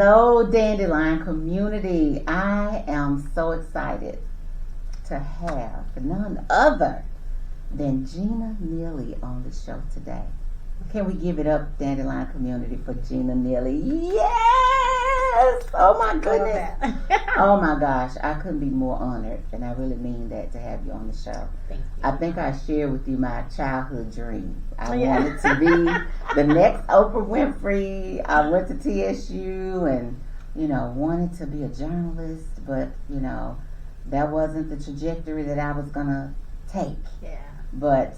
Hello, Dandelion community. I am so excited to have none other than Gina Neely on the show today. Can we give it up, Dandelion community, for Gina Neely? Yes! Oh my goodness. Oh my gosh, I couldn't be more honored, and I really mean that, to have you on the show. Thank you. I think I shared with you my childhood dream. I wanted to be the next Oprah Winfrey. I went to TSU and, wanted to be a journalist, but, that wasn't the trajectory that I was going to take. Yeah. But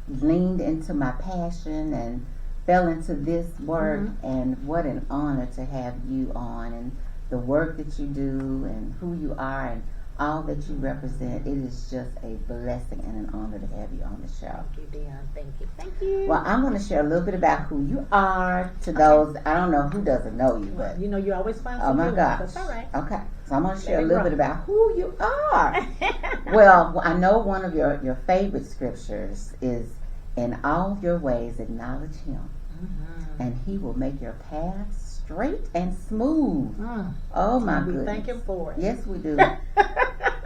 leaned into my passion and fell into this work, and what an honor to have you on, and the work that you do and who you are and all that you represent. It is just a blessing and an honor to have you on the show. Thank you, Dion. Thank you. Thank you. Well, I'm going to share a little bit about who you are to those, I don't know who doesn't know you, but you always find oh some my new gosh. ones. That's all right. Okay, so I'm going to share a little bit about who you are. Well, I know one of your favorite scriptures is, "In all your ways acknowledge him, and he will make your path straight and smooth." Oh my goodness. We thank him for it. Yes, we do.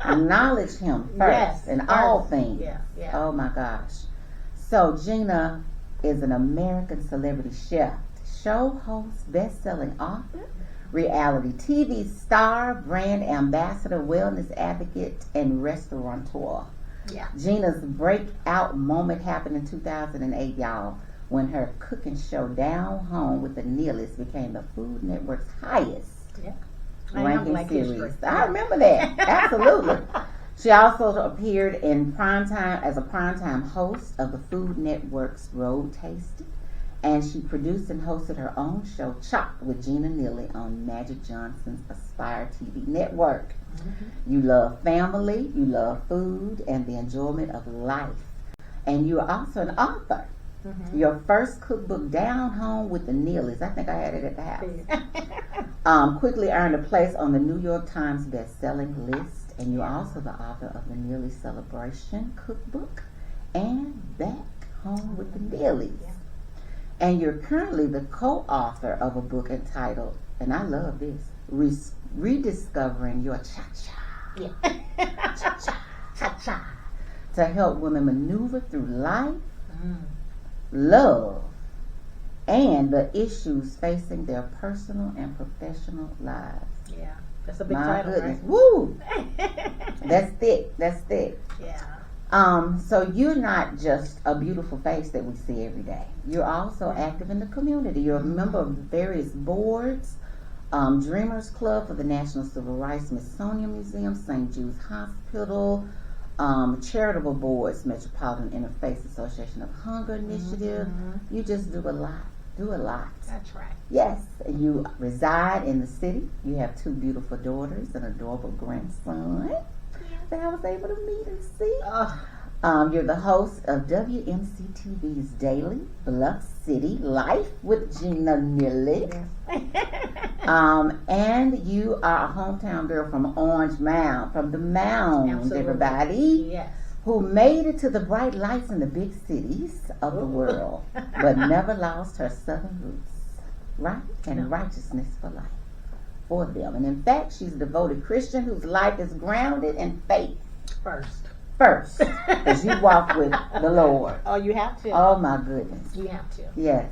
Acknowledge him first in all things. Yeah. Oh my gosh. So Gina is an American celebrity chef, show host, best-selling author, reality TV star, brand ambassador, wellness advocate, and restaurateur. Yeah. Gina's breakout moment happened in 2008, y'all, when her cooking show Down Home with the Neelys became the Food Network's highest ranking series. I remember that. Absolutely. She also appeared in primetime as a primetime host of the Food Network's Road Tasting, and she produced and hosted her own show, Chopped with Gina Neely, on Magic Johnson's Aspire TV network. You love family, you love food, and the enjoyment of life. And you are also an author. Your first cookbook, Down Home with the Neelys, I think I had it at the house, quickly earned a place on the New York Times best-selling list. And you're also the author of the Neely Celebration Cookbook and Back Home with the Neelys. And you're currently the co-author of a book entitled, and I love this, Rediscovering Your Cha-Cha. Cha-Cha. To help women maneuver through life, love, and the issues facing their personal and professional lives. Yeah. That's a big My title, goodness. right? Woo! That's thick. That's thick. Yeah. So you're not just a beautiful face that we see every day. You're also active in the community. You're a member of various boards, Dreamers Club for the National Civil Rights, Smithsonian Museum, St. Jude's Hospital, charitable boards, Metropolitan Interfaith Association of Hunger Initiative. You just do a lot. That's right. Yes, you reside in the city. You have 2 beautiful daughters, an adorable grandson that I was able to meet and see. You're the host of WMC TV's daily Bluff City Life with Gina Neely. And you are a hometown girl from Orange Mound, from the Mound, Absolutely. Everybody. Yes. Who made it to the bright lights in the big cities of the world, but never lost her southern roots, right? And righteousness for life for them. And in fact, she's a devoted Christian whose life is grounded in faith. First, because you walk with the Lord. Oh, you have to. Oh my goodness. You have to. Yes.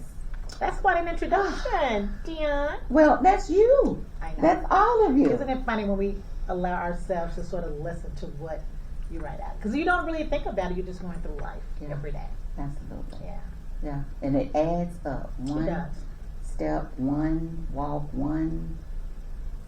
That's quite an introduction, Dion. Well, that's you. I know. That's all of you. Isn't it funny when we allow ourselves to sort of listen to what you write out? Because you don't really think about it. You're just going through life every day. Absolutely. Yeah. Yeah. And it adds up. It does. Step, one walk, one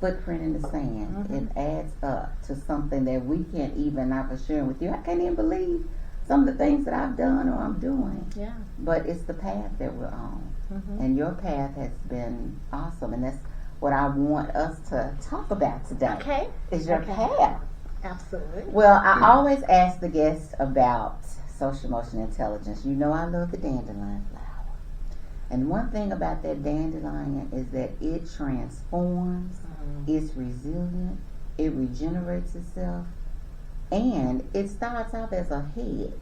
footprint in the sand. It adds up to something that we can't even, I was sharing with you, I can't even believe some of the things that I've done or I'm doing. Yeah. But it's the path that we're on. And your path has been awesome. And that's what I want us to talk about today. Okay. Is your path. Absolutely. Well, I always ask the guests about social emotional intelligence. You know I love the dandelion flower. And one thing about that dandelion is that it transforms, it's resilient, it regenerates itself, and it starts off as a head.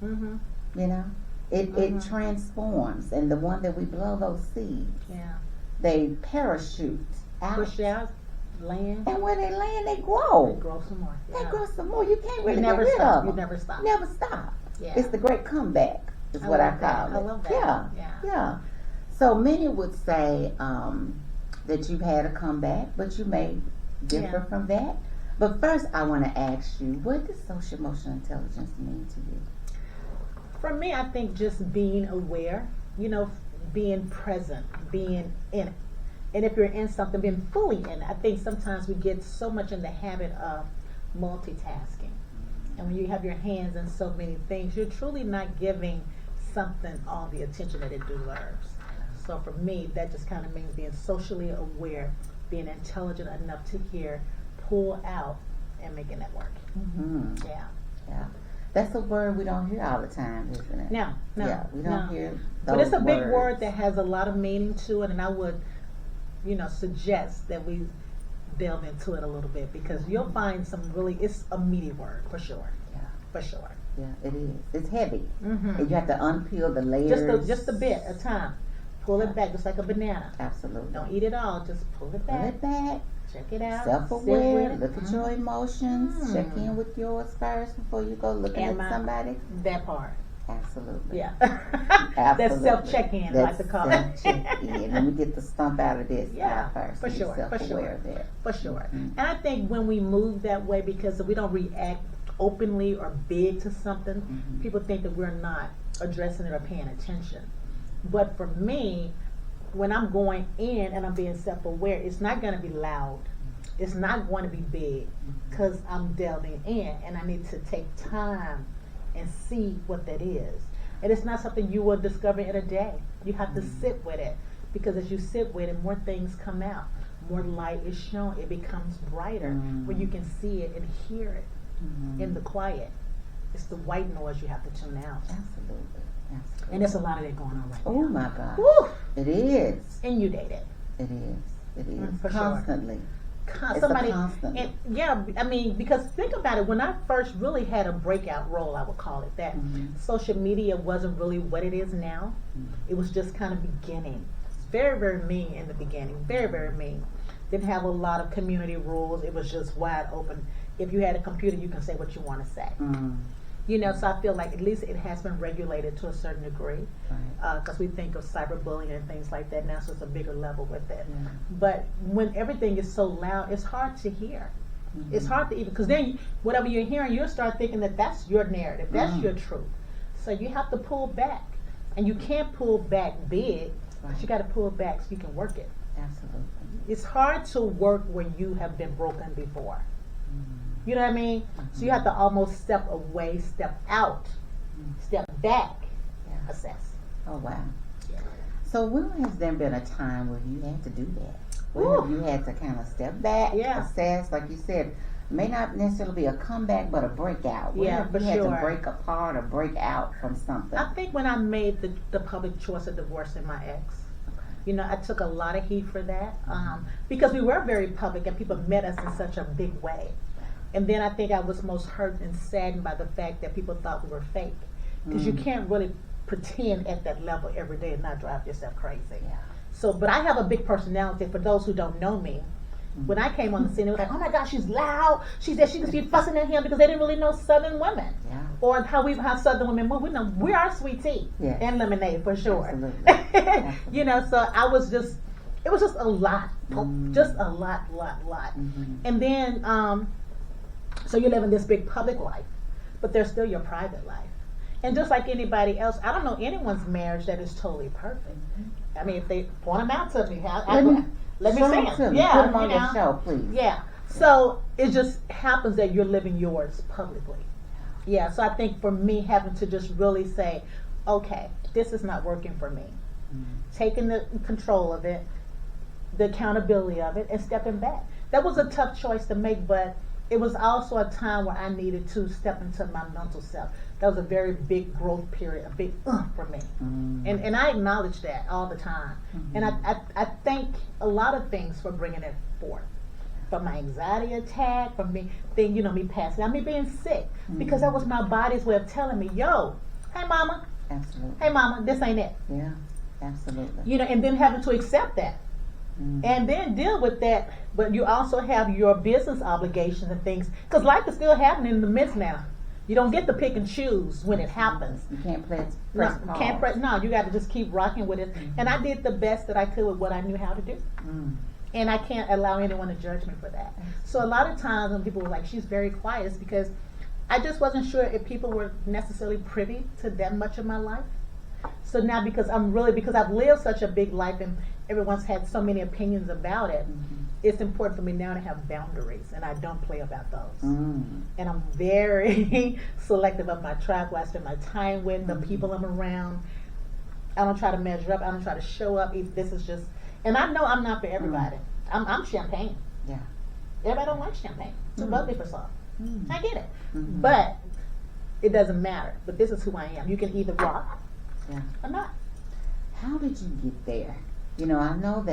You know? It transforms, and the one that we blow those seeds. Yeah. they parachute out. Push out, land. And where they land, they grow. They grow some more. They Yeah. grow some more. You can't really You never get rid stop. of You them. never stop. Never stop. Yeah. It's the great comeback, is what I love call that. it. I love that. Yeah. Yeah. Yeah. So many would say that you've had a comeback, but you may differ from that. But first, I want to ask you, what does social emotional intelligence mean to you? For me, I think just being aware, being present, being in it. And if you're in something, being fully in it. I think sometimes we get so much in the habit of multitasking. And when you have your hands in so many things, you're truly not giving something all the attention that it deserves. So for me, that just kind of means being socially aware, being intelligent enough to hear, pull out, and making that work. Mm-hmm. Yeah. Yeah. That's a word we don't hear all the time, isn't it? No. Yeah, we don't hear those But it's a big words. word that has a lot of meaning to it, and I would, suggest that we delve into it a little bit because you'll find it's a meaty word for sure. Yeah. For sure. Yeah, it is. It's heavy. Mm-hmm. And you have to unpeel the layers. Just a bit at a time. Pull it back just like a banana. Absolutely. Don't eat it all. Just pull it back. Pull it back. Check it out. Self-aware. Sit with it. Look at your emotions. Check in with yours first before you go looking at somebody. That part. Absolutely. Yeah. Absolutely. That's self-check-in, I like to call it. Self-check-in. Let me get the stump out of this first. For Be sure. For self-aware sure. there. For sure. Mm-hmm. And I think when we move that way, because we don't react openly or big to something, Mm-hmm. people think that we're not addressing it or paying attention. But for me, when I'm going in and I'm being self-aware, it's not going to be loud. It's not going to be big because I'm delving in and I need to take time and see what that is. And it's not something you will discover in a day. You have to sit with it because as you sit with it, more things come out. More light is shown. It becomes brighter where you can see it and hear it in the quiet. It's the white noise you have to tune out. Absolutely. Absolutely. And there's a lot of that going on right Oh now. my God. Woo! It is. Inundated. It is. It is. For sure. Constantly. It's Somebody, a constant. and yeah, I mean, because think about it, when I first really had a breakout role, I would call it that, social media wasn't really what it is now. It was just kind of beginning. It's very, very mean in the beginning. Very, very mean. Didn't have a lot of community rules. It was just wide open. If you had a computer, you can say what you want to say. So I feel like at least it has been regulated to a certain degree. Because we think of cyberbullying and things like that now, so it's a bigger level with it. Yeah. But when everything is so loud, it's hard to hear. It's hard to even, because then whatever you're hearing, you'll start thinking that that's your narrative, that's your truth. So you have to pull back. And you can't pull back big, but you got to pull back so you can work it. Absolutely. It's hard to work where you have been broken before. You know what I mean? So you have to almost step away, step out, step back, assess. Oh, wow. Yeah. So when has there been a time where you had to do that? When Woo. you had to kind of step back, Yeah. assess, like you said, may not necessarily be a comeback, but a breakout. When Yeah, have for you had sure. to break apart or break out from something? I think when I made the public choice of divorcing my ex, I took a lot of heat for that because we were very public and people met us in such a big way. And then I think I was most hurt and saddened by the fact that people thought we were fake. Because you can't really pretend at that level every day and not drive yourself crazy. Yeah. So, but I have a big personality. For those who don't know me, when I came on the scene, they were like, "Oh my gosh, she's loud. She said she could be fussing at him," because they didn't really know Southern women. Yeah. Or how Southern women move. We are sweet tea and lemonade for sure. Absolutely. So it was just a lot, just a lot. And then, so you're living this big public life, but there's still your private life. And just like anybody else, I don't know anyone's marriage that is totally perfect. I mean, if they point them out to me, let me see them. Yeah, put them on your show, please. Yeah. So it just happens that you're living yours publicly. Yeah. So I think for me, having to just really say, okay, this is not working for me. Taking the control of it, the accountability of it, and stepping back. That was a tough choice to make, but it was also a time where I needed to step into my mental self. That was a very big growth period, a big for me. And I acknowledge that all the time. And I thank a lot of things for bringing it forth. From my anxiety attack, from me passing out, me being sick. Because that was my body's way of telling me, yo, hey mama. Absolutely. Hey mama, this ain't it. Yeah, absolutely. And then having to accept that. and then deal with that. But you also have your business obligations and things, because life is still happening in the midst now. You don't get to pick and choose when it happens. You can't press No, can't press. No, you got to just keep rocking with it. And I did the best that I could with what I knew how to do. And I can't allow anyone to judge me for that. So a lot of times when people were like, she's very quiet, it's because I just wasn't sure if people were necessarily privy to that much of my life. So now because I've lived such a big life and everyone's had so many opinions about it, it's important for me now to have boundaries, and I don't play about those. And I'm very selective of my tribe, who I spend my time with, the people I'm around. I don't try to measure up. I don't try to show up. If this is just, and I know I'm not for everybody. I'm champagne. Yeah. Everybody don't like champagne. Too bubbly for some. I get it. But it doesn't matter. But this is who I am. You can either rock or not. How did you get there? You know, I know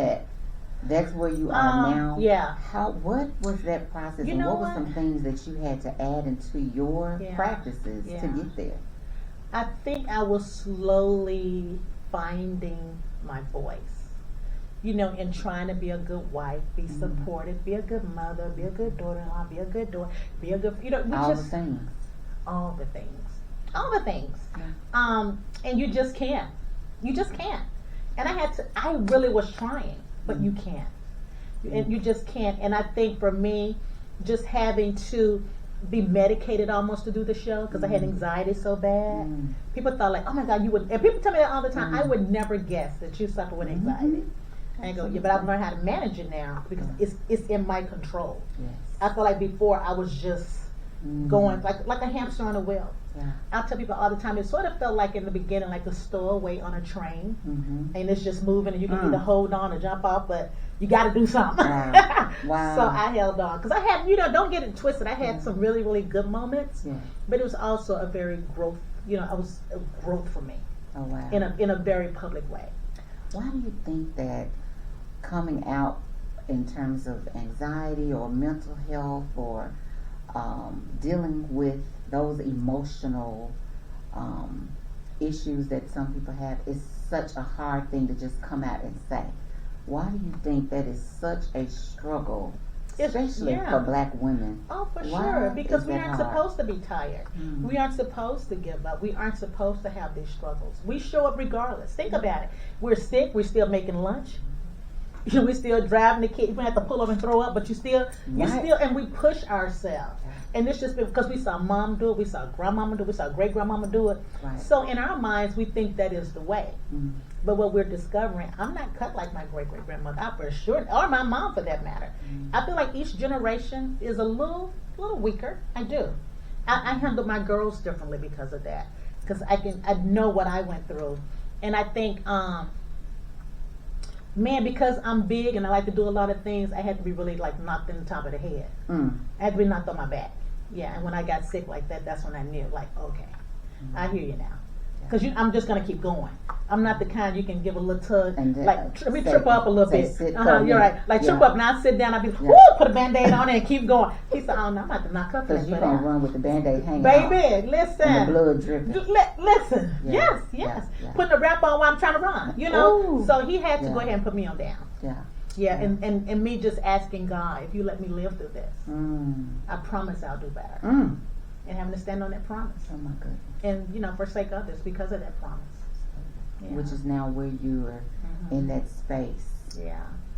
that's where you are now. Yeah. What was that process, You and know what were what? some things that you had to add into your practices to get there? I think I was slowly finding my voice. You know, in trying to be a good wife, be supportive, be a good mother, be a good daughter-in-law, be a good daughter, be a good, All the things. all the things. And you just can't. And I really was trying, but you can't. And you just can't. And I think for me, just having to be medicated almost to do the show, because I had anxiety so bad. People thought like, oh my God, you would, and people tell me that all the time, I would never guess that you suffer with anxiety. And I go, yeah, but I've learned how to manage it now because it's in my control. Yes. I feel like before I was just going like a hamster on a wheel. Yeah. I tell people all the time, it sort of felt like in the beginning like a stowaway on a train, and it's just moving, and you can either hold on or jump off, but you got to do something. Wow. So I held on because I had, don't get it twisted. I had some really, really good moments, but it was also a very growth. It was a growth for me. Oh wow. In a very public way. Why do you think that coming out in terms of anxiety or mental health or dealing with those emotional issues that some people have is such a hard thing to just come out and say? Why do you think that is such a struggle, especially for Black women? Oh, for Why sure, because is we that aren't hard? supposed to be tired. We aren't supposed to give up. We aren't supposed to have these struggles. We show up regardless. Think about it. We're sick. We're still making lunch. We're still driving the kids. We have to pull over and throw up, but you still, and we push ourselves. And it's just because we saw mom do it, we saw grandmama do it, we saw great grandmama do it. Right. So in our minds, we think that is the way. But what we're discovering, I'm not cut like my great great grandmother, I for sure, or my mom for that matter. I feel like each generation is a little weaker. I do. I handle my girls differently because of that, because I know what I went through, and I think because I'm big and I like to do a lot of things, I had to be really like knocked in the top of the head. I had to be knocked on my back. Yeah, and when I got sick like that, that's when I knew, like, okay, I hear you now. Because I'm just going to keep going. I'm not the kind you can give a little tug, And like, let me trip up a little bit. You're right. Like, trip up, now I sit down, I'll be, put a Band-Aid on it and keep going. He said, oh, no, I'm about to knock up Because you're going to run with the Band-Aid hanging Baby, out. listen. And the blood dripping. Listen. Yeah, Yes. yeah. Putting a wrap on while I'm trying to run, Ooh. So he had to Yeah. go ahead and put me on down. Yeah. And me just asking God, if you let me live through this, I promise I'll do better. And having to stand on that promise. Oh my goodness. And, forsake others because of that promise. Yeah. Which is now where you are in that space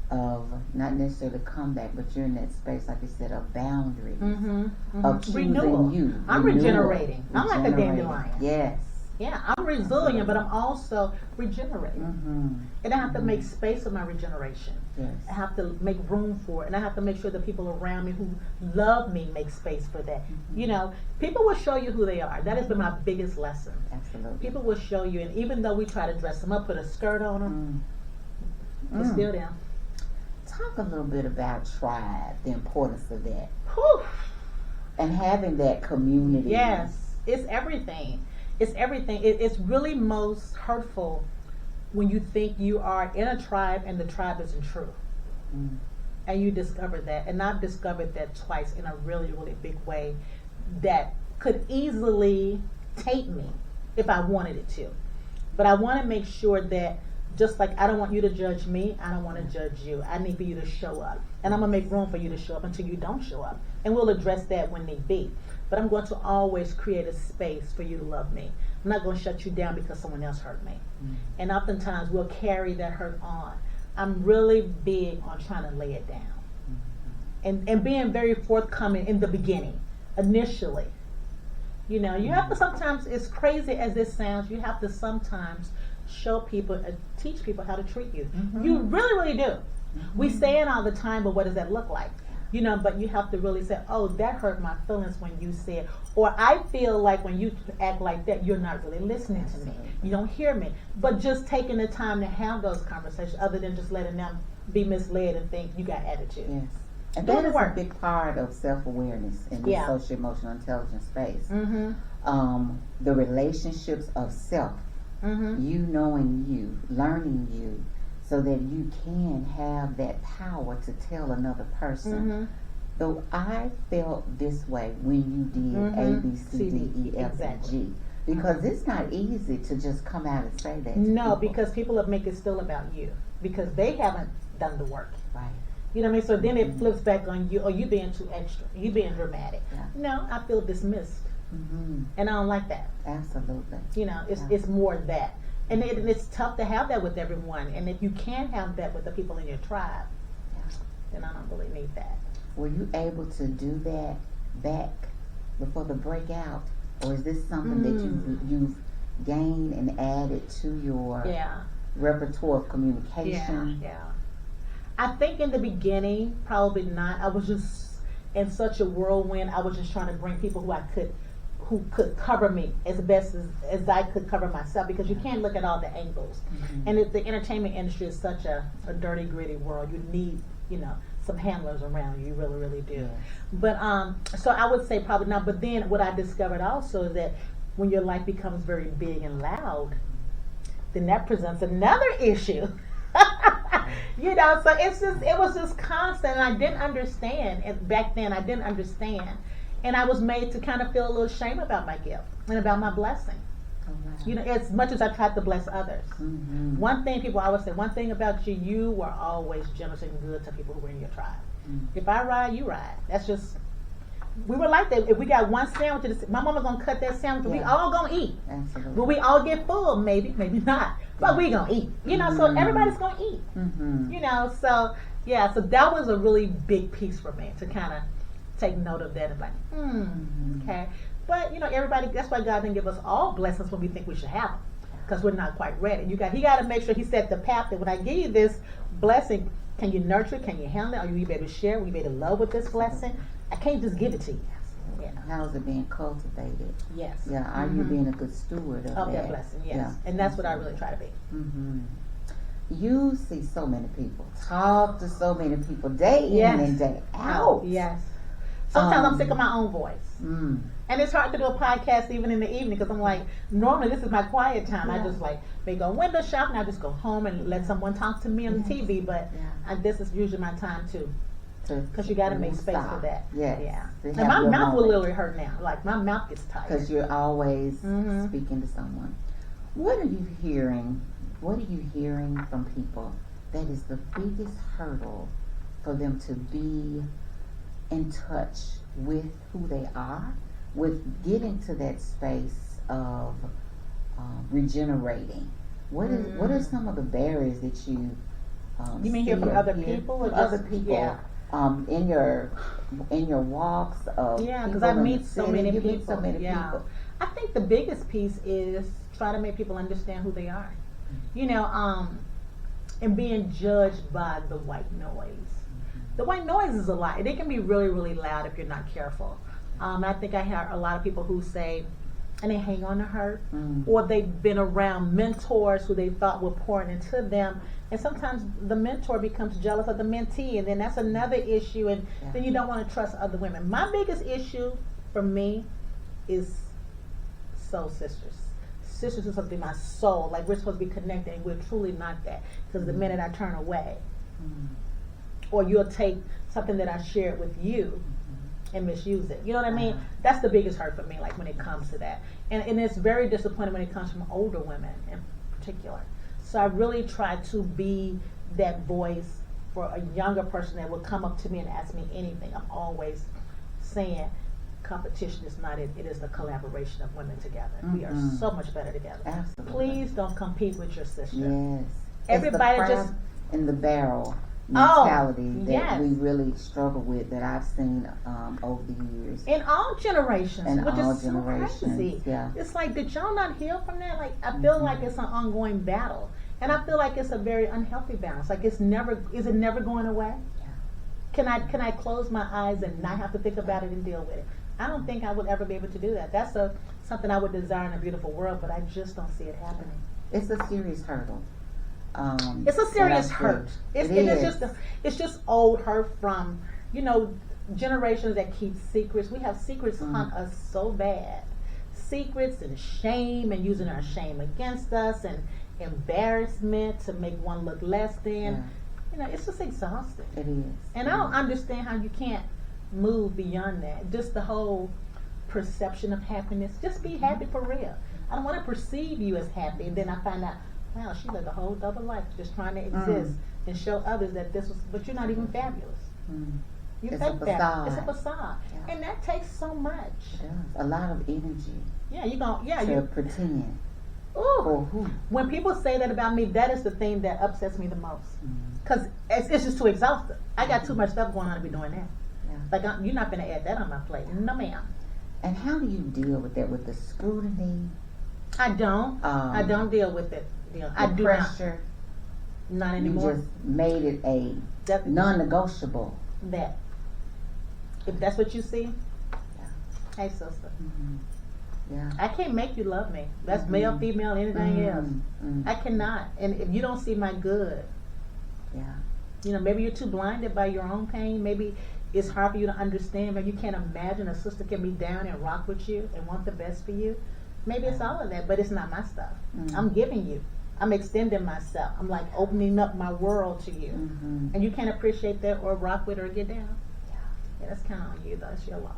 of not necessarily comeback, but you're in that space, like you said, of boundaries, of choosing Renewal. you. I'm Renewal. regenerating. I'm like a Regenerating. dandelion. Yes. Yeah, I'm resilient, but I'm also regenerating. And I have to make space for my regeneration. Yes. I have to make room for it. And I have to make sure the people around me who love me make space for that. People will show you who they are. That has been my biggest lesson. Absolutely. People will show you, and even though we try to dress them up, put a skirt on them, it's still them. Talk a little bit about tribe, the importance of that, Whew. and having that community. Yes, it's everything. It's everything. It's really most hurtful when you think you are in a tribe and the tribe isn't true. And you discover that. And I've discovered that twice in a really, really big way that could easily take me if I wanted it to. But I want to make sure that Just like I don't want you to judge me, I don't want to judge you. I need for you to show up. And I'm going to make room for you to show up until you don't show up. And we'll address that when need be. But I'm going to always create a space for you to love me. I'm not going to shut you down because someone else hurt me. And oftentimes we'll carry that hurt on. I'm really big on trying to lay it down. And being very forthcoming in the beginning, initially. You know, you have to sometimes, as crazy as this sounds, you have to sometimes show people, teach people how to treat you. You really, really do. We say it all the time, but what does that look like? You know, but you have to really say, oh, that hurt my feelings when you said, or I feel like when you act like that, you're not really listening to me. You don't hear me. But just taking the time to have those conversations, other than just letting them be misled and think you got attitude. Yes. And that is a big part of self-awareness in the social emotional intelligence space. The relationships of self, you knowing you, learning you, so that you can have that power to tell another person. Though I felt this way when you did A, B, C, D, E, F, and G. Because it's not easy to just come out and say that. No, because people will make it still about you. Because they haven't done the work. Right. You know what I mean? So then it flips back on you, or you being too extra, you being dramatic. Yeah. No, I feel dismissed. And I don't like that. Absolutely. You know, it's more that. And it's tough to have that with everyone. And if you can't have that with the people in your tribe, then I don't really need that. Were you able to do that back before the breakout? Or is this something that you've gained and added to your repertoire of communication? Yeah. I think in the beginning, probably not. I was just in such a whirlwind. I was just trying to bring people who could cover me as best as I could cover myself, because you can't look at all the angles. And the entertainment industry is such a dirty, gritty world. You need, you know, some handlers around you. You really, really do. Yes. But so I would say probably not. But then what I discovered also is that when your life becomes very big and loud, then that presents another issue. You know, so it was just constant, and I didn't understand. And back then I didn't understand. And I was made to kind of feel a little shame about my gift and about my blessing. Oh, wow. You know, as much as I tried to bless others. One thing people always say, one thing about you, you were always generous and good to people who were in your tribe. If I ride, you ride. That's just, we were like that. If we got one sandwich, my mama's going to cut that sandwich, and we all going to eat. Absolutely. Will we all get full? Maybe not. But we going to eat. You know, so everybody's going to eat. You know, so, yeah, so that was a really big piece for me to kind of take note of that and like, okay. But, you know, everybody, that's why God didn't give us all blessings when we think we should have them, because we're not quite ready. He got to make sure he set the path that when I give you this blessing, can you nurture it? Can you handle it? Are you able to share? Will you be able to love with this blessing? I can't just give it to you. You know. How is it being cultivated? Yes. Yeah, are you being a good steward of that blessing? Yes. Yeah. And that's what I really try to be. You see so many people, talk to so many people day in and day out. Yes. Sometimes I'm sick of my own voice. And it's hard to do a podcast even in the evening, because I'm like, normally this is my quiet time. I just like, may go window shopping, I just go home and let someone talk to me on the TV, but this is usually my time too. Because you got to make space for that. Yes. Yeah. And my mouth will literally hurt now. Like, my mouth gets tight. Because you're always speaking to someone. What are you hearing? What are you hearing from people that is the biggest hurdle for them to be in touch with who they are, with getting to that space of regenerating? What are some of the barriers that you you mean hear from other people, or other people? Yeah. In your walks of because I meet so many people. I think the biggest piece is try to make people understand who they are. You know, and being judged by the white noise. The white noise is a lot. It can be really, really loud if you're not careful. I think I hear a lot of people who say, and they hang on to hurt, or they've been around mentors who they thought were pouring into them, and sometimes the mentor becomes jealous of the mentee, and then that's another issue, and then you don't want to trust other women. My biggest issue for me is soul sisters. Sisters are supposed to be my soul, like we're supposed to be connected, and we're truly not that, because the minute I turn away, or you'll take something that I shared with you and misuse it. You know what I mean? That's the biggest hurt for me, like when it comes to that. And it's very disappointing when it comes from older women in particular. So I really try to be that voice for a younger person that will come up to me and ask me anything. I'm always saying competition is not it. It is the collaboration of women together. We are so much better together. Absolutely. Please don't compete with your sister. Yes. Everybody it's the just crab in the barrel mentality that yes. we really struggle with, that I've seen over the years. In all generations, In which all is so generations, crazy. yeah. It's like, did y'all not heal from that? Like, I feel like it's an ongoing battle, and I feel like it's a very unhealthy balance. Like, is it never going away? Yeah. Can I close my eyes and not have to think about it and deal with it? I don't think I would ever be able to do that. That's something I would desire in a beautiful world, but I just don't see it happening. It's a serious hurdle. It's a serious hurt. It's just old hurt from, generations that keep secrets. We have secrets hunt us so bad. Secrets and shame, and using our shame against us, and embarrassment to make one look less than. Yeah. It's just exhausting. It is. And I don't understand how you can't move beyond that. Just the whole perception of happiness. Just be happy for real. I don't want to perceive you as happy, and then I find out, wow, she lived a whole double life just trying to exist and show others that but you're not even fabulous. You It's fake a that. facade. It's a facade. Yeah. And that takes so much. It does. A lot of energy to you pretend. ooh. For who? When people say that about me, that is the thing that upsets me the most. Because it's just too exhausting. I got too much stuff going on to be doing that. Yeah. Like, you're not going to add that on my plate. No, ma'am. And how do you deal with that, with the scrutiny? I don't. I don't deal with it. I The do pressure. not You anymore. just made it a That- non-negotiable. that. If that's what you see, hey, sister. Yeah. I can't make you love me. That's male, female, anything else. I cannot. And if you don't see my good, Yeah. Maybe you're too blinded by your own pain. Maybe it's hard for you to understand. Maybe you can't imagine a sister can be down and rock with you and want the best for you. Maybe it's all of that, but it's not my stuff. I'm giving you. I'm extending myself. I'm like opening up my world to you. And you can't appreciate that or rock with or get down. Yeah, that's kind of on you, though. It's your loss.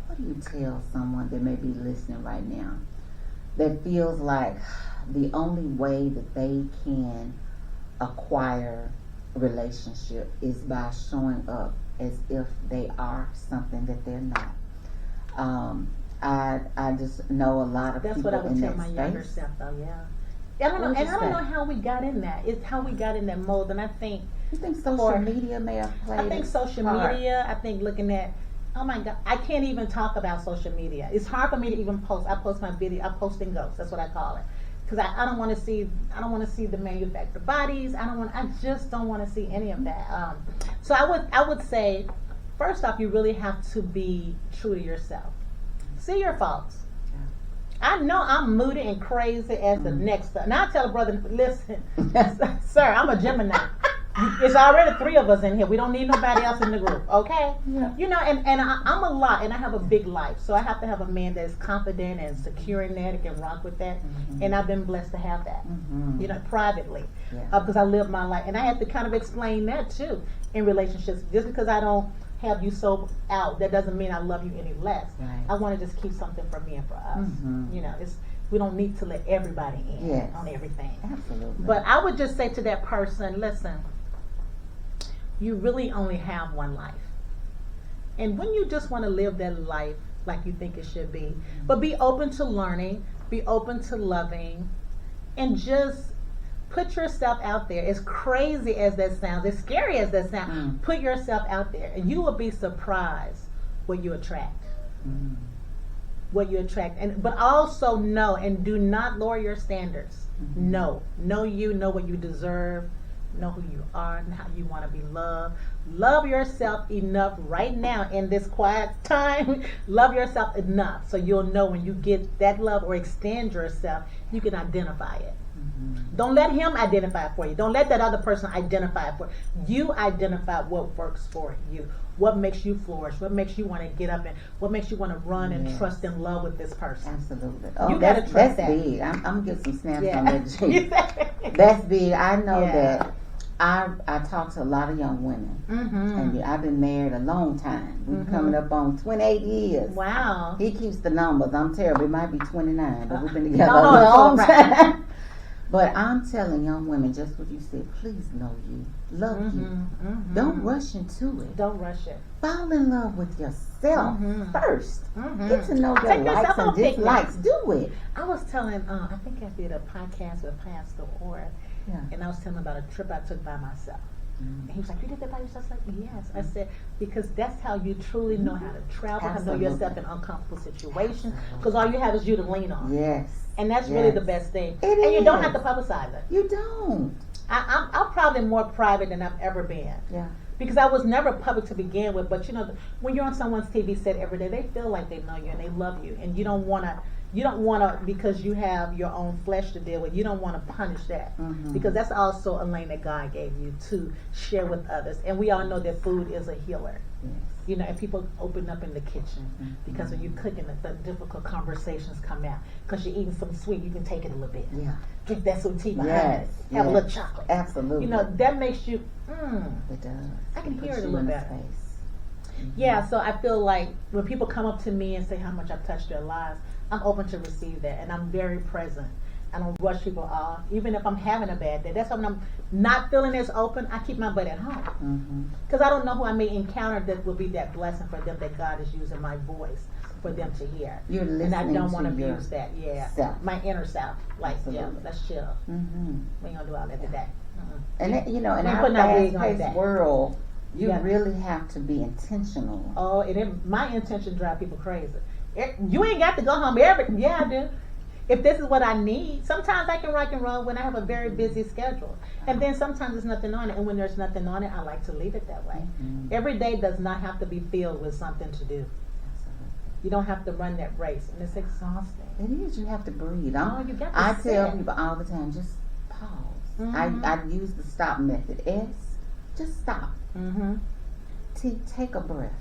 What do you tell someone that may be listening right now that feels like the only way that they can acquire a relationship is by showing up as if they are something that they're not? I just know a lot of That's people what I would in tell that my space. younger self, though. Yeah. I don't know, and I don't know how we got in that. It's how we got in that mold, and I think. You think social media may have played? I think social media. I think looking at. Oh my God, I can't even talk about social media. It's hard for me to even post. I post my video. I post and ghosts. That's what I call it. Because I don't want to see. I don't want to see the manufactured bodies. I just don't want to see any of that. So I would say, first off, you really have to be true to yourself. See your faults. I know I'm moody and crazy as the next. And I tell a brother, listen, sir, I'm a Gemini. It's already 3 of us in here. We don't need nobody else in the group, okay? Yeah. And I'm a lot, and I have a big life. So I have to have a man that is confident and secure in that and can rock with that. And I've been blessed to have that, privately. Because I live my life. And I have to kind of explain that, too, in relationships. Just because I don't have you sold out, that doesn't mean I love you any less. Right. I want to just keep something for me and for us. We don't need to let everybody in on everything. Absolutely. But I would just say to that person, listen, you really only have one life. And when you just want to live that life like you think it should be, but be open to learning, be open to loving, and just put yourself out there. As crazy as that sounds, as scary as that sounds, put yourself out there, and you will be surprised what you attract. What you attract, but also know and do not lower your standards. Know you, know what you deserve, know who you are and how you want to be loved. Love yourself enough right now in this quiet time. Love yourself enough so you'll know when you get that love or extend yourself, you can identify it. Don't let him identify it for you. Don't let that other person identify it for you. You identify what works for you. What makes you flourish? What makes you want to get up and what makes you want to run and trust and love with this person? Absolutely. You gotta trust that's that. big. I'm gonna get some snaps on that, G. That's big. I know that. I talk to a lot of young women, and I've been married a long time. We're coming up on 28 years. Wow. He keeps the numbers. I'm terrible. It might be 29, but we've been together No, a long right. time. But I'm telling young women just what you said. Please know you, love you. Don't rush into it. Don't rush it. Fall in love with yourself first. Get to know your Take likes yourself and on picnics. dislikes. Do it. I was telling, I think I did a podcast with Pastor Orr, Yeah. and I was telling him about a trip I took by myself. And he was like, "You did that by yourself?" I was like, "Yes." I said, because that's how you truly know how to travel, how to know yourself in uncomfortable situations, because all you have is you to lean on. Yes. And that's really the best thing. It and you don't is. have to publicize it. You don't. I'm probably more private than I've ever been. Yeah. Because I was never public to begin with, but you know, when you're on someone's TV set every day, they feel like they know you and they love you, and you don't want to, because you have your own flesh to deal with, you don't want to punish that, because that's also a lane that God gave you to share with others, and we all know that food is a healer. Yes. You know, and people open up in the kitchen because when you're cooking, the difficult conversations come out. Because you're eating some sweet, you can take it a little bit. Yeah. Drink that sweet tea behind Yes. it. Have a little chocolate. Absolutely. You know, that makes you, It does. I can hear puts it a you little in better. space. Yeah, so I feel like when people come up to me and say how much I've touched their lives, I'm open to receive that, and I'm very present. I don't rush people off, even if I'm having a bad day. That's why when I'm not feeling as open, I keep my butt at home. Because I don't know who I may encounter that will be that blessing for them, that God is using my voice for them to hear. You're listening and I don't want to to abuse that. Yeah, self. my inner self. Like, yeah, Absolutely. let's chill. We ain't gonna do all that today. And that, you know, in We our putting our wig on fast-paced that. world, you Yeah. really have to be intentional. Oh, my intention drive people crazy. You ain't got to go home every. Yeah, I do. If this is what I need, sometimes I can rock and roll when I have a very busy schedule, and then sometimes there's nothing on it. And when there's nothing on it, I like to leave it that way. Every day does not have to be filled with something to do. You don't have to run that race, and it's exhausting. It is. You have to breathe. You got to I sit. tell people all the time, just pause. I use the stop method. S, just stop. T, take a breath.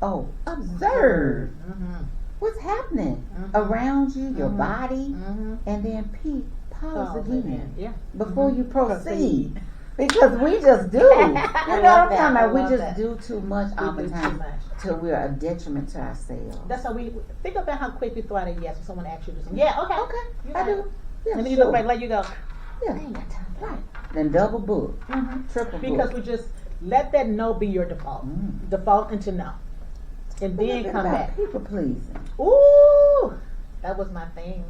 O, observe what's happening around you, your body, and then P, pause again Yeah. before you proceed. Because we just do. You know what I'm talking about? We just do too much We do oftentimes too much. till we're a detriment to ourselves. That's how we think about how quick we throw out a yes when someone asks you to do something. Yeah, okay. Okay, You I got it. do. Yeah, And then you sure. look back, let you go. Yeah. I ain't got time for that. Right. Then double book, triple Because book. we just let that no be your default. Default into no. And then Nothing come about back. people pleasing. Ooh, that was my thing.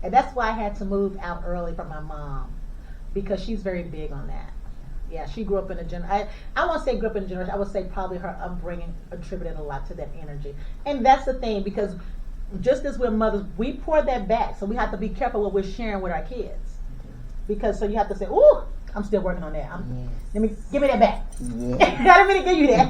And that's why I had to move out early from my mom, because she's very big on that. Yeah, she grew up in a generation. I won't say grew up in a generation. I would say probably her upbringing attributed a lot to that energy. And that's the thing, because just as we're mothers, we pour that back. So we have to be careful what we're sharing with our kids. Because so you have to say, ooh, I'm still working on that. Give me that back. Yeah. I didn't mean to give you that.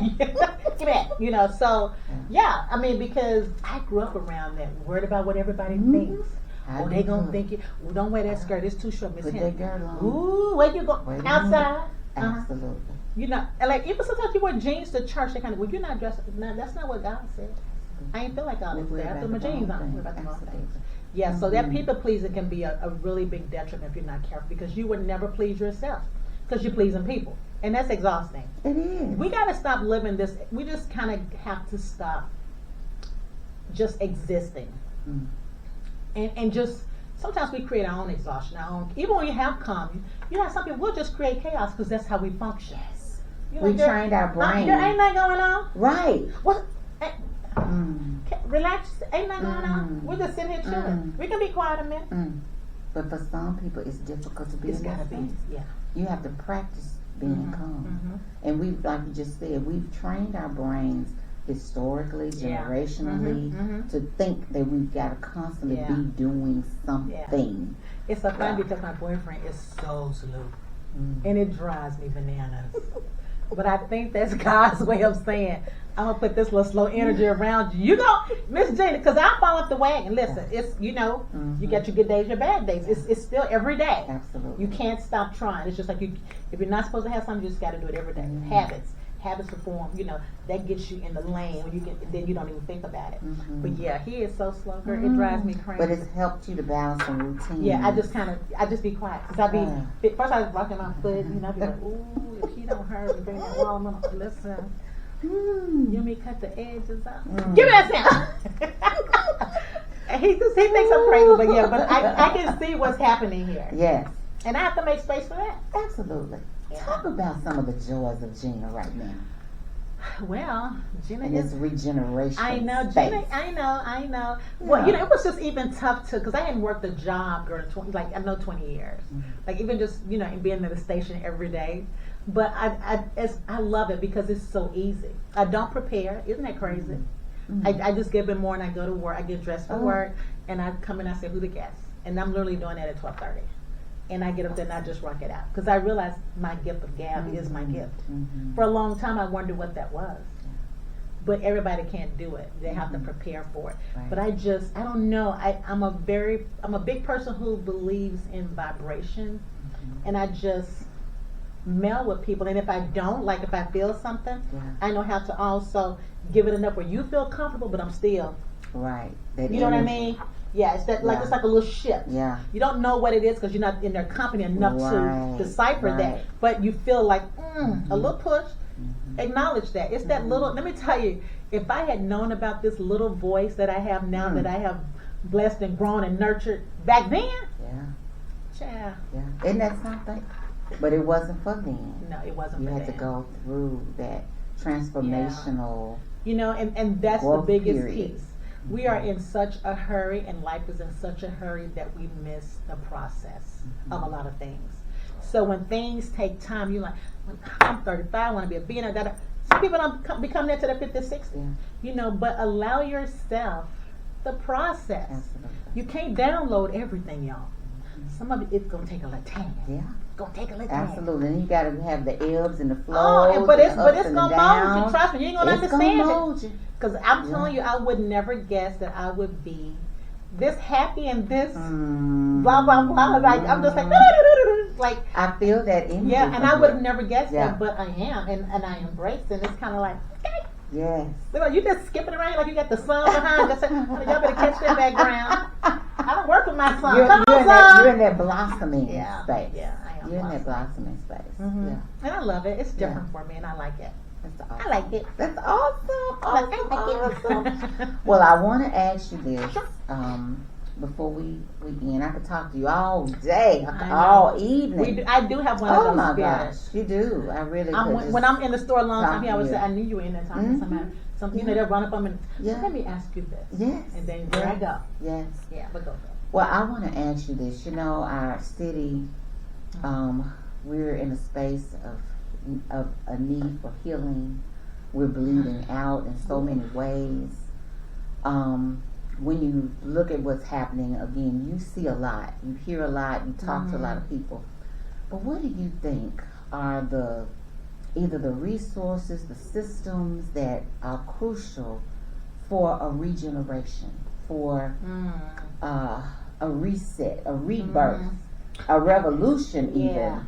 Give me that. You know, so yeah, I mean, because I grew up around that, worried about what everybody thinks. Oh, they gonna think it. Well, don't wear that skirt. It's too short, Miss Put Henry. that girdle on. Ooh, where you go? Wait a Outside. Absolutely. You know, and like even sometimes you wear jeans to church. They kind of, well, you're not dressed. No, that's not what God said. I ain't feel like all this. I threw my jeans on. What about the wrong things? Yeah, so that people pleasing can be a really big detriment if you're not careful, because you would never please yourself because you're pleasing people, and that's exhausting. It is. We got to stop living this. We just kind of have to stop just existing, and just sometimes we create our own exhaustion, our own. Even when you have calm, you know, some people will just create chaos because that's how we function. Yes. You We know, trained our brain. There ain't nothing going on. Right. What? Relax. Ain't nothing going on. We're just sitting here chilling. We can be quiet a minute. But for some people, it's difficult to be It's in gotta that be. space. Yeah. You have to practice being calm. And we've, like you just said, we've trained our brains historically, generationally, to think that we've got to constantly be doing something. It's so funny because my boyfriend is so slow, and it drives me bananas. But I think that's God's way of saying, I'm gonna put this little slow energy around you. You go, Miss Jada, because I fall off the wagon. Listen, it's you know, you got your good days, your bad days. It's still every day. Absolutely. You can't stop trying. It's just like if you're not supposed to have something, you just got to do it every day. Habits reform. You know, that gets you in the lane when then you don't even think about it. But yeah, he is so slow, girl. It drives me crazy. But it's helped you to balance some routine. Yeah, I just be quiet. Cause first I was rocking my foot, and I'd be like, ooh, if he don't hurt me, bring that wall, I'm gonna listen. You want me to cut the edges out? Give me that sound. He thinks I'm crazy, but yeah, but I can see what's happening here. Yes. And I have to make space for that. Absolutely. Yeah. Talk about some of the joys of Gina right now. Well, Gina And is this regeneration. I know, space. Gina. I know. Well, it was just even tough because I hadn't worked a job during 20 years. Mm-hmm. Like even just and being at the station every day. But I love it because it's so easy. I don't prepare. Isn't that crazy? Mm-hmm. I just get up in the morning. I go to work. I get dressed for Oh. work, and I come in. I say, "Who the guest?" And I'm literally doing that at 12:30. And I get up there and I just rock it out because I realize my gift of gab is my gift. Mm-hmm. For a long time, I wondered what that was. But everybody can't do it. They have to prepare for it. Right. But I don't know. I'm a big person who believes in vibration, and I just meld with people. And if I don't, like if I feel something, I know how to also give it enough where you feel comfortable, but I'm still. Right. You know what I mean? Yeah, it's that it's like a little ship. Yeah. You don't know what it is because you're not in their company enough to decipher that, but you feel like a little push. Acknowledge that. It's that little. Let me tell you, if I had known about this little voice that I have now, that I have blessed and grown and nurtured back then, child. Yeah. Isn't that something? But it wasn't for then. No, it wasn't. You for had to then. go through that transformational. And that's the biggest period. piece. We are in such a hurry, and life is in such a hurry that we miss the process of a lot of things. So when things take time, you're like, I'm 35, I want to be a billionaire. Some people don't become there to their 50, 60. But allow yourself the process. Absolutely. You can't download everything, y'all. Some of it's going to take a little time. Yeah. It's going to take a little time. Absolutely. And you got to have the ebbs and the flows. But it's going to mold you. Trust me, you ain't going to understand it. Because I'm telling you, I would never guess that I would be this happy and this blah, blah, blah. Like, I'm just like, I feel that in yeah, and I would have never guessed that, but I am, and I embrace it. And it's kind of like, okay. Yes. You just skipping around like you got the sun behind. Just y'all better catch that background. I don't work with my son. You're in that blossoming space. Yeah, I am. You're in that blossoming space. Yeah. And I love it. It's different for me, and I like it. That's awesome. I like it. That's awesome. Awesome. Well, I want to ask you this before we end. I could talk to you all day, all evening. I do have one of those. Oh my spirits. gosh, you do. I really could. When I'm in the store a long time, I always say, I knew you were in there talking to somebody. They'll run up on me. Let me ask you this. Yes. And then there I go. Yes. Yeah, but go. Well, I want to ask you this. Our city, we're in a space of a need for healing. We're bleeding out in so many ways. When you look at what's happening, again, you see a lot, you hear a lot, you talk to a lot of people. But what do you think are either the resources, the systems that are crucial for a regeneration, for a reset, a rebirth, a revolution even?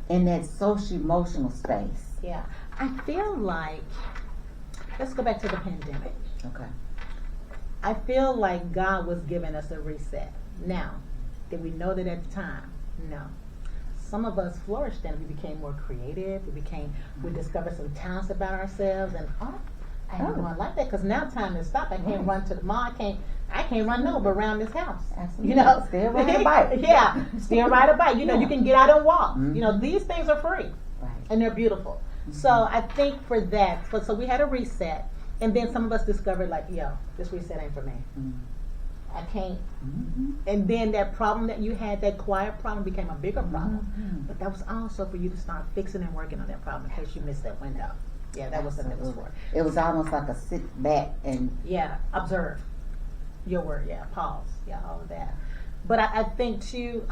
In that social emotional space. Yeah. I feel like, let's go back to the pandemic. Okay. I feel like God was giving us a reset. Now, did we know that at the time? No. Some of us flourished and we became more creative. We discovered some talents about ourselves, and I ain't going like that because now time is stopped. I can't run to the mall. I can't run over around this house. Absolutely. Still ride a bike. Yeah, still ride a bike. You can get out and walk. These things are free, and they're beautiful. So I think for that, so we had a reset, and then some of us discovered this reset ain't for me. I can't. And then that problem that you had, that quiet problem, became a bigger problem. But that was also for you to start fixing and working on that problem in case you missed that window. Yeah, that was what it was for. It was almost like a sit back and observe. Your word, pause, all of that. But I think too,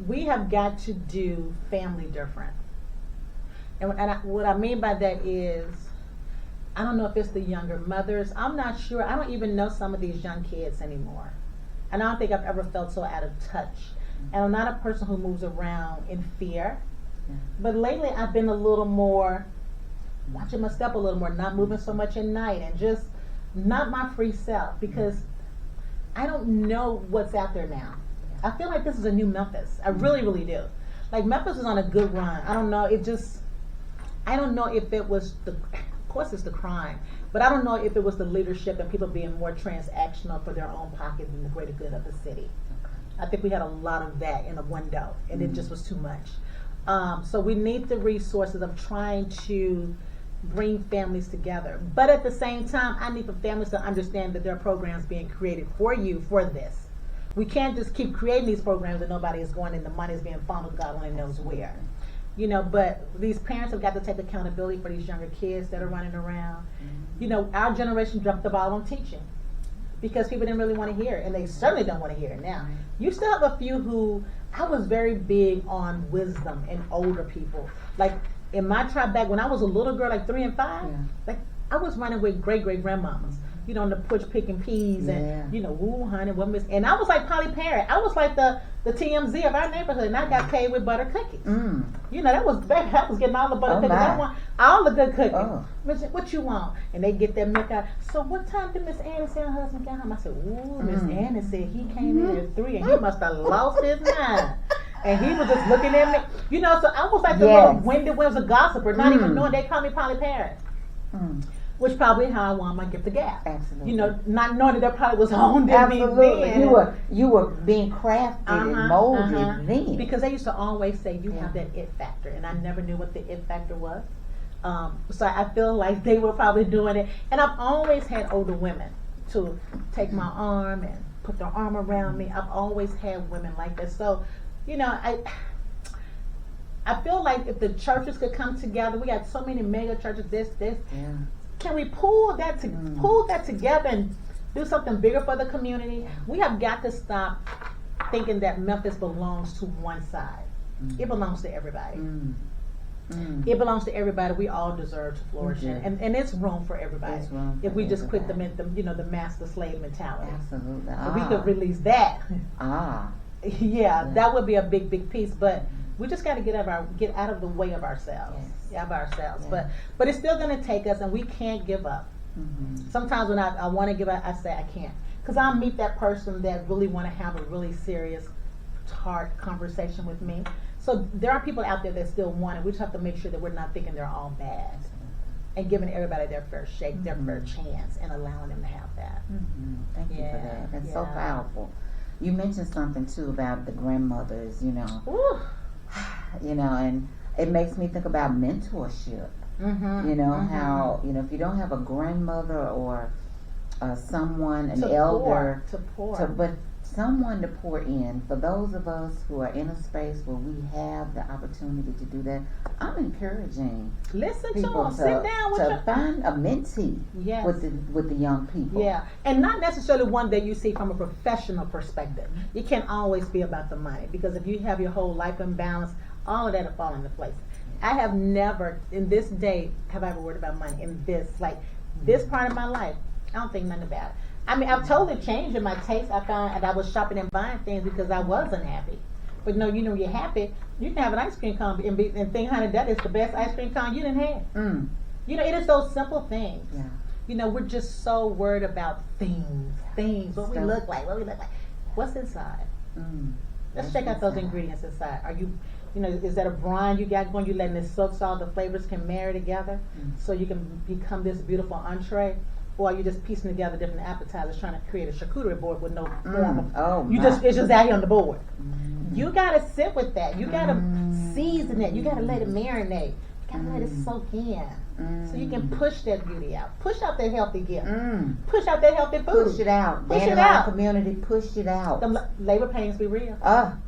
we have got to do family different. And what I mean by that is, I don't know if it's the younger mothers. I'm not sure. I don't even know some of these young kids anymore. And I don't think I've ever felt so out of touch. And I'm not a person who moves around in fear. But lately I've been a little more, watching my step a little more, not moving so much at night, and just not my free self, because I don't know what's out there now. I feel like this is a new Memphis. I really, really do. Like Memphis is on a good run. I don't know. I don't know if it was the course it's the crime, but I don't know if it was the leadership and people being more transactional for their own pocket than the greater good of the city. I think we had a lot of that in a window, and it just was too much. So we need the resources of trying to bring families together. But at the same time, I need for families to understand that there are programs being created for you for this. We can't just keep creating these programs and nobody is going and the money is being funneled God only knows where. You know, but these parents have got to take accountability for these younger kids that are running around. You know, our generation dropped the ball on teaching because people didn't really want to hear it, and they certainly don't want to hear it now. You still have a few who, I was very big on wisdom in older people. Like in my tribe back when I was a little girl, like 3 and 5, like I was running with great-great-grandmamas, you know, on the porch picking peas and, you know, woo, honey, what miss, and I was like Polly Parrot. I was like the TMZ of our neighborhood, and I got paid with butter cookies. You know, that was getting all the butter cookies. I want all the good cookies. What you want? And they get their milk out. So what time did Miss Annie say her husband got home? I said, ooh, Miss Annie said he came in at 3 and he must have lost his mind. And he was just looking at me. You know, so I was like the little Wendy Williams, a gossiper, not even knowing they called me Polly Parrot. Which probably how I won my gift of gab. Absolutely. You know, not knowing that there probably was honed in me then. You were being crafted and molded then. Because they used to always say you have that it factor, and I never knew what the it factor was. So I feel like they were probably doing it. And I've always had older women to take my arm and put their arm around me. I've always had women like that. So, you know, I feel like if the churches could come together, we got so many mega churches, can we pull that together and do something bigger for the community? We have got to stop thinking that Memphis belongs to one side. It belongs to everybody. It belongs to everybody. We all deserve to flourish, and it's room for everybody. If we just quit the master slave mentality. Absolutely. If we could release that. That would be a big piece. But we just got to get out of the way of ourselves. But it's still going to take us, and we can't give up. Sometimes when I want to give up, I say I can't, because I'll meet that person that really want to have a really serious, hard conversation with me. So there are people out there that still want it. We just have to make sure that we're not thinking they're all bad, and giving everybody their fair shake, their fair chance, and allowing them to have that. Thank you for that. That's so powerful. You mentioned something too about the grandmothers, you know. You know, and it makes me think about mentorship. You know, how, you know, if you don't have a grandmother or someone, an elder, but someone to pour in, for those of us who are in a space where we have the opportunity to do that, I'm encouraging listen to people them, sit down with to find a mentee with the young people. And not necessarily one that you see from a professional perspective. It can't always be about the money, because if you have your whole life in balance, all of that will fall into place. I have never, in this day, have I ever worried about money. In this part of my life, I don't think nothing about it. I mean, I've totally changed in my taste. I found, and I was shopping and buying things because I wasn't happy. But no, you know, you're happy. You can have an ice cream cone and think, honey, that is the best ice cream cone you didn't have. You know, it is those simple things. You know, we're just so worried about things, what we look like. What's inside? Let's check out those ingredients inside. Are you know, is that a brine you got going? You letting it soak so all the flavors can marry together, so you can become this beautiful entree? Or are you just piecing together different appetizers, trying to create a charcuterie board with no form of, it's just out here on the board. You gotta sit with that. You gotta season it. You gotta let it marinate. You gotta let it soak in. So you can push that beauty out. Push out that healthy gift. Push out that healthy food. Push it out. Push it out. Community, push it out. The labor pains be real. Absolutely.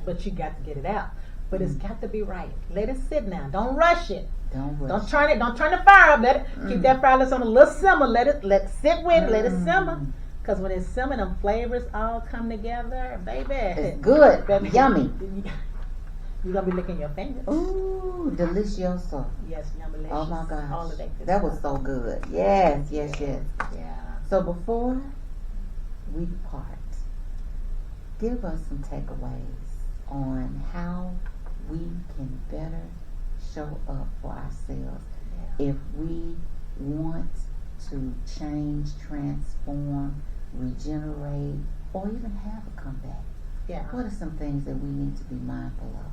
But you got to get it out. But it's got to be right. Let it sit now. Don't rush it. Don't turn it. Don't turn the fire up. Let it keep that fire on a little simmer. Let it sit with it. Let it simmer. Because when it's simmering, them flavors all come together, baby. It's good. Baby. Yummy. You're gonna be licking your fingers. Ooh, delicioso. Yes, yummy. Oh my gosh. All of that was so good. Yes. Yeah. So before we depart, give us some takeaways on how we can better show up for ourselves if we want to change, transform, regenerate, or even have a comeback. What are some things that we need to be mindful of?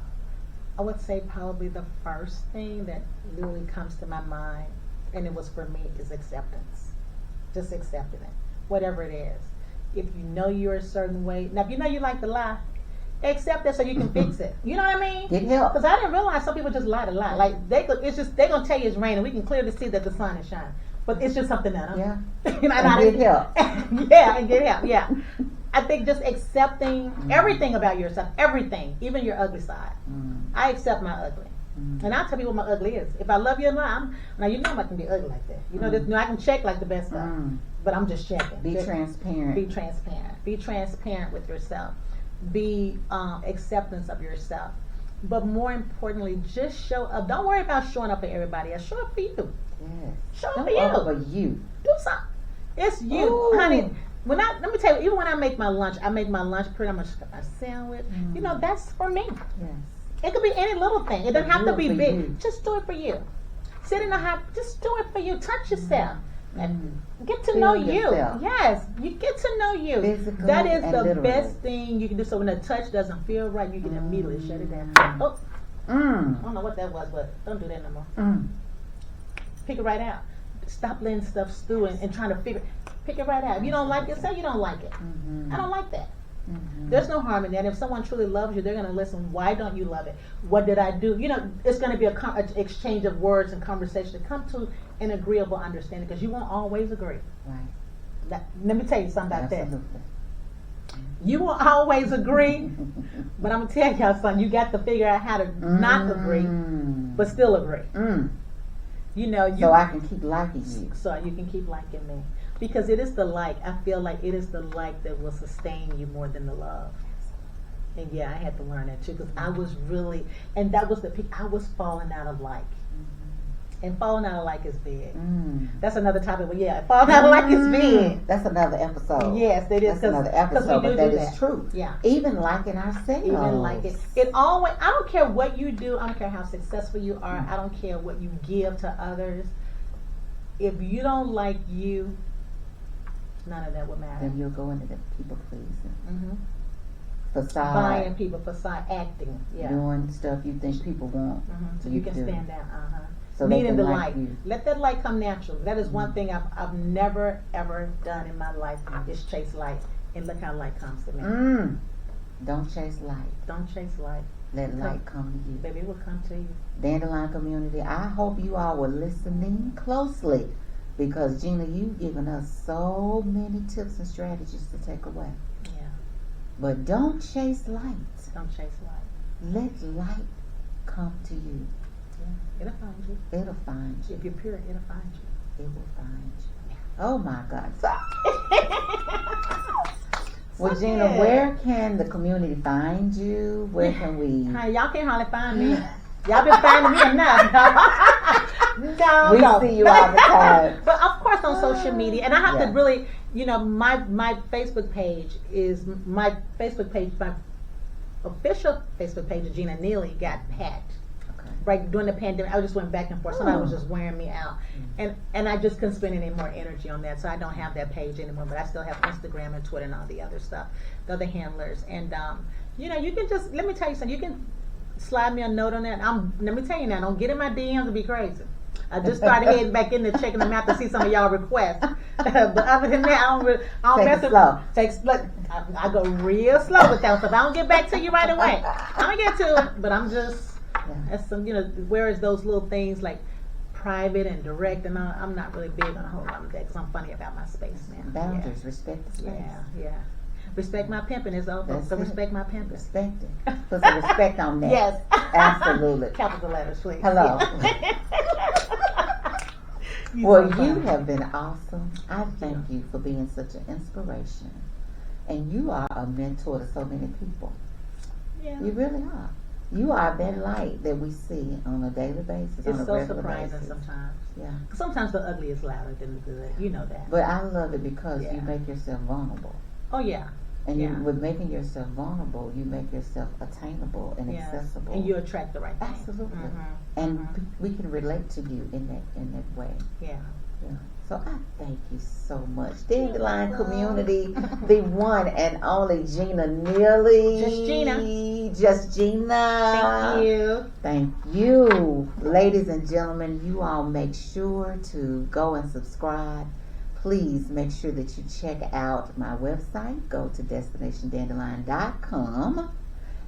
I would say probably the first thing that really comes to my mind, and it was for me, is acceptance. Just accepting it, whatever it is. If you know you're a certain way, now if you know you like to lie, accept it so you can fix it. You know what I mean? Get help. Because I didn't realize some people just lie to lie. Like they're gonna tell you it's raining. We can clearly see that the sun is shining, but it's just something that. Yeah. You know, And get help. Yeah, and get help. Yeah. I think just accepting everything about yourself, everything, even your ugly side. I accept my ugly. And I'll tell you what my ugly is. If I love you or not, now you know I'm not gonna be ugly like that. You know, this, I can check like the best stuff, but I'm just checking. Be transparent. Be transparent. Be transparent with yourself. Be acceptance of yourself. But more importantly, just show up. Don't worry about showing up for everybody else. Show up for you. Yes. Show up Show for you. up for you. Do something. It's you, Ooh. honey. Let me tell you, even when I make my lunch pretty much a sandwich. You know, that's for me. Yes. It could be any little thing. It doesn't have to Do it be for big. you. Just do it for you. Sit in the hot. Just do it for you. Touch yourself. And get to Feel know yourself. you. Yes, you get to know you. Physically That is and the literally. best thing you can do. So when the touch doesn't feel right, you can immediately shut it down. Oh, I don't know what that was, but don't do that no more. Pick it right out. Stop letting stuff stew and trying to pick it right out. If you don't like it, say you don't like it. I don't like that. There's no harm in that. If someone truly loves you, they're going to listen. Why don't you love it? What did I do? You know, it's going to be an exchange of words and conversation to come to an agreeable understanding, because you won't always agree. Right. Let me tell you something about that. Absolutely. You won't always agree, but I'm going to tell y'all something. You got to figure out how to not agree, but still agree. You know, So I can keep liking you. so you can keep liking me. Because it is the like. I feel like it is the like that will sustain you more than the love. And yeah, I had to learn that too, because I was really, and that was the peak. I was falling out of like. And falling out of like is big. That's another topic, but yeah, falling out of like is big. That's another episode. Yes, it is. That's another episode, but that is true. Yeah. Even liking ourselves. Even like it. It always, I don't care what you do, I don't care how successful you are, I don't care what you give to others. If you don't like you, none of that would matter. Then you'll go into the people pleasing. Facade. Buying people, facade, acting, yeah. Doing stuff you think people want. So you can do. stand out. So they Needing can the like light. you. Let that light come naturally. That is one thing I've never ever done in my life is chase light. And look how light comes to me. Don't chase light. Don't chase light. Let light come to you. Baby, it will come to you. Dandelion community, I hope you all were listening closely, because Gina, you've given us so many tips and strategies to take away. Yeah. But don't chase light. Don't chase light. Let light come to you. Yeah. It'll find you. It'll find you. If you're pure, it'll find you. It will find you. Oh my God. Well, Gina, good. where can the community find you? Where can we? Honey, y'all can't hardly find me. Y'all been finding me enough. No, We no. see you all the time. But of course on social media, and I have Yeah. to really, you know, my Facebook page is my official Facebook page of Gina Neely got hacked. Okay. Right during the pandemic, I just went back and forth. Somebody was just wearing me out, and I just couldn't spend any more energy on that, so I don't have that page anymore. But I still have Instagram and Twitter and all the other stuff, the other handlers. And you know, you can just, let me tell you something. You can slide me a note on that. Let me tell you now, don't get in my DMs and be crazy. I just started heading back in there checking them out to see some of y'all requests. But other than that, I don't Take mess it with slow. look, I go real slow with that stuff. I don't get back to you right away. I'm gonna get to it, but I'm just. That's some, you know, whereas those little things like private and direct and all, I'm not really big on a whole lot of that because I'm funny about my space now. Boundaries, respect the space. Yeah. Respect my pimping is over, That's so it. respect my pimping. Respect it. Put some respect on that. Yes. Absolutely. Capital letters, please. Hello. You Well, so you funny. have been awesome. I thank you for being such an inspiration. And you are a mentor to so many people. Yeah. You really are. You are that light that we see on a daily basis, on It's a so regular surprising basis. sometimes. Yeah. Sometimes the ugly is louder than the good. You know that. But I love it because you Yeah. make yourself vulnerable. Oh yeah. And Yeah. you, with making yourself vulnerable, you make yourself attainable and Yes. accessible. And you attract the right thing. Absolutely. Mhm. And Mhm. we can relate to you in that way. Yeah. Yeah. So I thank you so much. Dandelion Community, the one and only Gina Neely. Just Gina. Just Gina. Thank you. Thank you. Ladies and gentlemen, you all make sure to go and subscribe. Please make sure that you check out my website. Go to destinationdandelion.com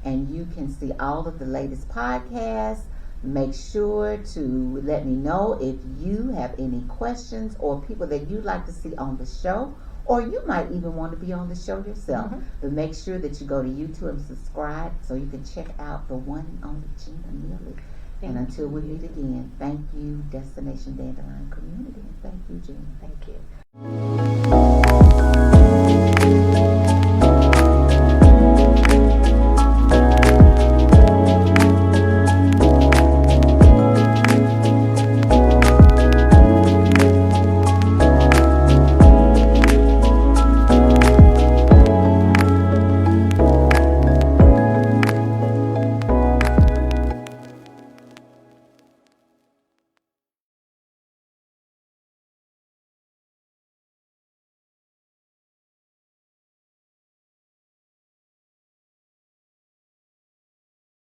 and you can see all of the latest podcasts. Make sure to let me know if you have any questions or people that you'd like to see on the show, or you might even want to be on the show yourself. Mhm. But make sure that you go to YouTube and subscribe so you can check out the one and only Gina Neely. And until we meet again, thank you, Destination Dandelion Community. And thank you, Gina. Thank you.